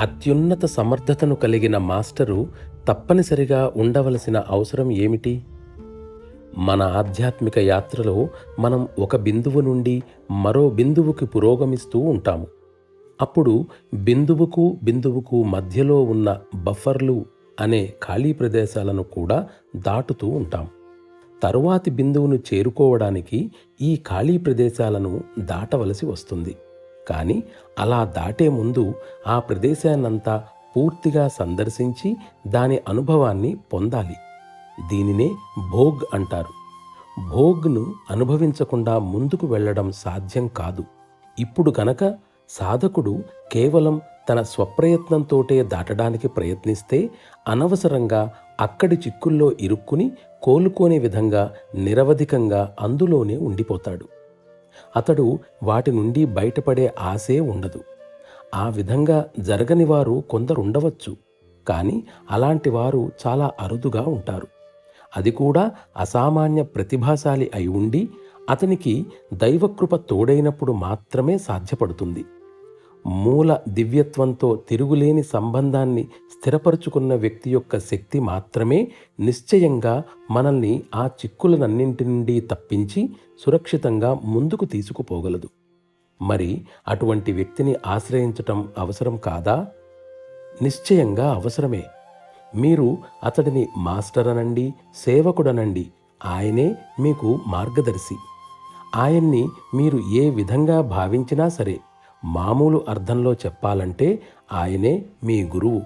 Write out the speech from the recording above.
అత్యున్నత సమర్థతను కలిగిన మాస్టరు తప్పనిసరిగా ఉండవలసిన అవసరం ఏమిటి? మన ఆధ్యాత్మిక యాత్రలో మనం ఒక బిందువు నుండి మరో బిందువుకి పురోగమిస్తూ ఉంటాము. అప్పుడు బిందువుకు మధ్యలో ఉన్న బఫర్లు అనే ఖాళీ ప్రదేశాలను కూడా దాటుతూ ఉంటాం. తరువాతి బిందువును చేరుకోవడానికి ఈ ఖాళీ ప్రదేశాలను దాటవలసి వస్తుంది. కానీ అలా దాటే ముందు ఆ ప్రదేశాన్నంతా పూర్తిగా సందర్శించి దాని అనుభవాన్ని పొందాలి. దీనినే భోగ్ అంటారు. భోగ్ను అనుభవించకుండా ముందుకు వెళ్ళడం సాధ్యం కాదు. ఇప్పుడు గనక సాధకుడు కేవలం తన స్వప్రయత్నంతోటే దాటడానికి ప్రయత్నిస్తే అనవసరంగా అక్కడి చిక్కుల్లో ఇరుక్కుని కోలుకోని విధంగా నిరవధికంగా అందులోనే ఉండిపోతాడు. అతడు వాటి నుండి బయటపడే ఆశే ఉండదు. ఆ విధంగా జరగని వారు కొందరుండవచ్చు, కానీ అలాంటి వారు చాలా అరుదుగా ఉంటారు. అది కూడా అసామాన్య ప్రతిభాశాలి అయి ఉండి అతనికి దైవకృప తోడైనప్పుడు మాత్రమే సాధ్యపడుతుంది. మూల దివ్యత్వంతో తిరుగులేని సంబంధాన్ని స్థిరపరుచుకున్న వ్యక్తి యొక్క శక్తి మాత్రమే నిశ్చయంగా మనల్ని ఆ చిక్కులనన్నింటి నుండి తప్పించి సురక్షితంగా ముందుకు తీసుకుపోగలదు. మరి అటువంటి వ్యక్తిని ఆశ్రయించటం అవసరం కాదా? నిశ్చయంగా అవసరమే. మీరు అతడిని మాస్టర్ అనండి, సేవకుడనండి, ఆయనే మీకు మార్గదర్శి. ఆయన్ని మీరు ఏ విధంగా భావించినా సరే, మామూలు అర్థంలో చెప్పాలంటే ఆయనే మీ గురువు.